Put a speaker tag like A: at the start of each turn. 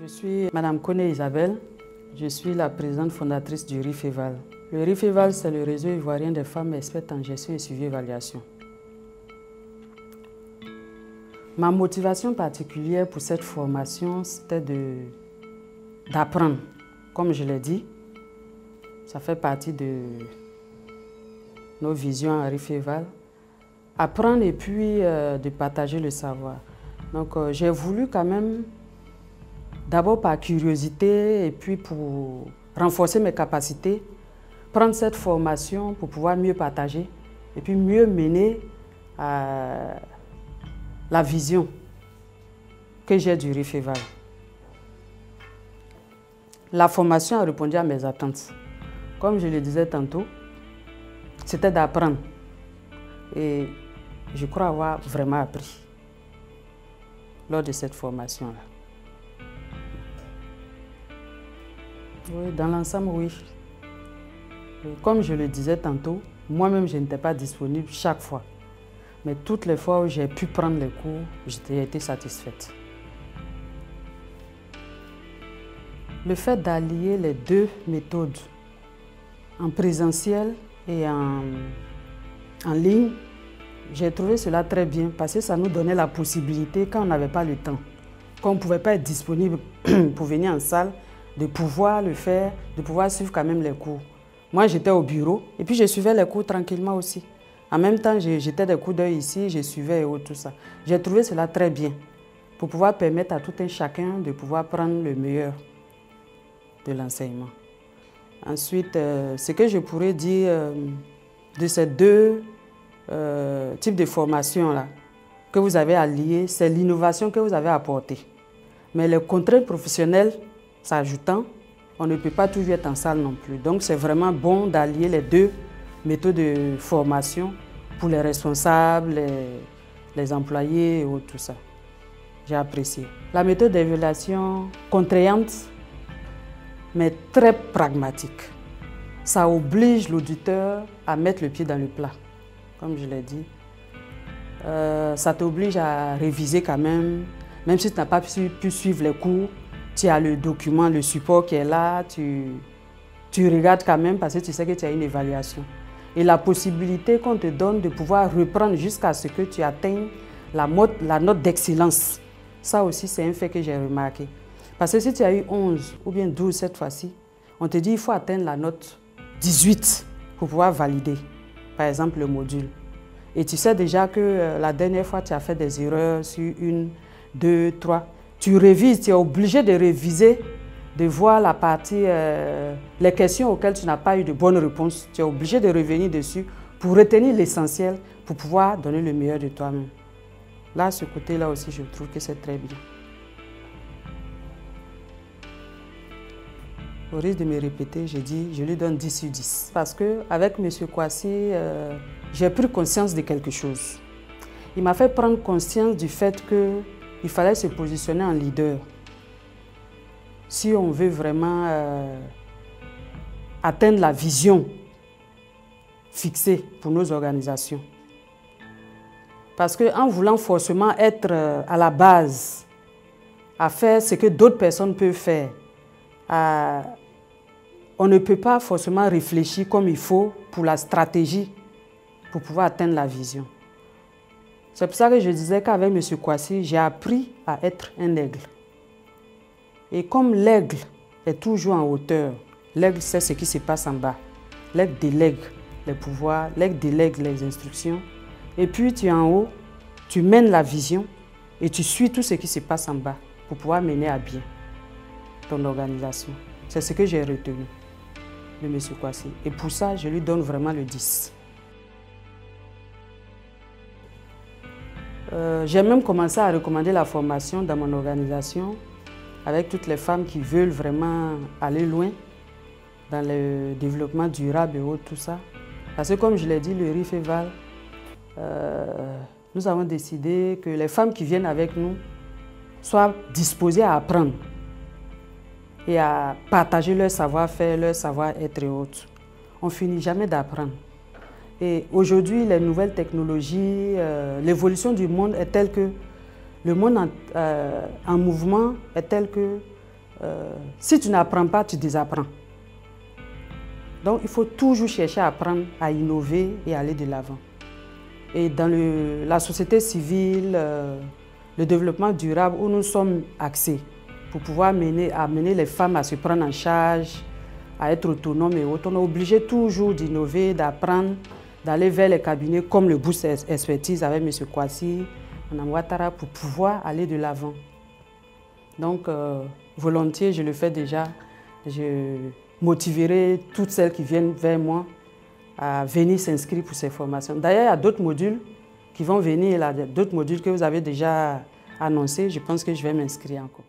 A: Je suis Madame Koné Isabelle, je suis la présidente fondatrice du RIFEVAL. Le RIFEVAL, c'est le réseau ivoirien des femmes expertes en gestion et suivi-évaluation. Ma motivation particulière pour cette formation, c'était d'apprendre. Comme je l'ai dit, ça fait partie de nos visions à RIFEVAL. Apprendre et puis de partager le savoir. Donc j'ai voulu quand même, d'abord par curiosité et puis pour renforcer mes capacités, prendre cette formation pour pouvoir mieux partager et puis mieux mener la vision que j'ai du RIFEVAL. La formation a répondu à mes attentes. Comme je le disais tantôt, c'était d'apprendre. Et je crois avoir vraiment appris lors de cette formation-là. Oui, dans l'ensemble, oui. Comme je le disais tantôt, moi-même, je n'étais pas disponible chaque fois. Mais toutes les fois où j'ai pu prendre les cours, j'ai été satisfaite. Le fait d'allier les deux méthodes, en présentiel et en ligne, j'ai trouvé cela très bien parce que ça nous donnait la possibilité, quand on n'avait pas le temps, quand on ne pouvait pas être disponible pour venir en salle, de pouvoir le faire, de pouvoir suivre quand même les cours. Moi, j'étais au bureau et puis je suivais les cours tranquillement aussi. En même temps, j'étais des coups d'œil ici, je suivais et tout ça. J'ai trouvé cela très bien pour pouvoir permettre à tout un chacun de pouvoir prendre le meilleur de l'enseignement. Ensuite, ce que je pourrais dire de ces deux types de formation-là que vous avez alliés, c'est l'innovation que vous avez apportée. Mais les contraintes professionnelles s'ajoutant, on ne peut pas toujours être en salle non plus. Donc c'est vraiment bon d'allier les deux méthodes de formation pour les responsables, les employés et tout ça. J'ai apprécié. La méthode d'évaluation contraignante, mais très pragmatique. Ça oblige l'auditeur à mettre le pied dans le plat, comme je l'ai dit. Ça t'oblige à réviser quand même si tu n'as pas pu suivre les cours, tu as le document, le support qui est là, tu regardes quand même parce que tu sais que tu as une évaluation. Et la possibilité qu'on te donne de pouvoir reprendre jusqu'à ce que tu atteignes la note d'excellence. Ça aussi, c'est un fait que j'ai remarqué. Parce que si tu as eu 11 ou bien 12 cette fois-ci, on te dit qu'il faut atteindre la note 18 pour pouvoir valider, par exemple, le module. Et tu sais déjà que la dernière fois, tu as fait des erreurs sur 1, 2, 3. Tu révises, tu es obligé de réviser, de voir la partie, les questions auxquelles tu n'as pas eu de bonne réponse. Tu es obligé de revenir dessus pour retenir l'essentiel, pour pouvoir donner le meilleur de toi-même. Là, ce côté-là aussi, je trouve que c'est très bien. Au risque de me répéter, je dis, je lui donne 10 sur 10. Parce qu'avec M. Kouassi, j'ai pris conscience de quelque chose. Il m'a fait prendre conscience du fait qu'il fallait se positionner en leader. Si on veut vraiment atteindre la vision fixée pour nos organisations. Parce qu'en voulant forcément être à la base, à faire ce que d'autres personnes peuvent faire, on ne peut pas forcément réfléchir comme il faut pour la stratégie pour pouvoir atteindre la vision. C'est pour ça que je disais qu'avec M. Kouassi, j'ai appris à être un aigle. Et comme l'aigle est toujours en hauteur, l'aigle sait ce qui se passe en bas. L'aigle délègue les pouvoirs, l'aigle délègue les instructions. Et puis tu es en haut, tu mènes la vision et tu suis tout ce qui se passe en bas pour pouvoir mener à bien ton organisation. C'est ce que j'ai retenu de M. Kouassi. Et pour ça, je lui donne vraiment le 10. J'ai même commencé à recommander la formation dans mon organisation avec toutes les femmes qui veulent vraiment aller loin dans le développement durable et tout ça. Parce que comme je l'ai dit, le RIFEVAL, nous avons décidé que les femmes qui viennent avec nous soient disposées à apprendre et à partager leur savoir-faire, leur savoir-être et autres. On ne finit jamais d'apprendre. Et aujourd'hui, les nouvelles technologies, l'évolution du monde est telle que le monde en mouvement est tel que si tu n'apprends pas, tu désapprends. Donc, il faut toujours chercher à apprendre, à innover et aller de l'avant. Et dans la société civile, le développement durable, où nous sommes axés pour pouvoir amener les femmes à se prendre en charge, à être autonomes et autres, on est obligé toujours d'innover, d'apprendre, d'aller vers les cabinets comme le Boost Expertise avec M. Kwasi, Mme Ouattara, pour pouvoir aller de l'avant. Donc, volontiers, je le fais déjà. Je motiverai toutes celles qui viennent vers moi à venir s'inscrire pour ces formations. D'ailleurs, il y a d'autres modules qui vont venir, d'autres modules que vous avez déjà annoncés. Je pense que je vais m'inscrire encore.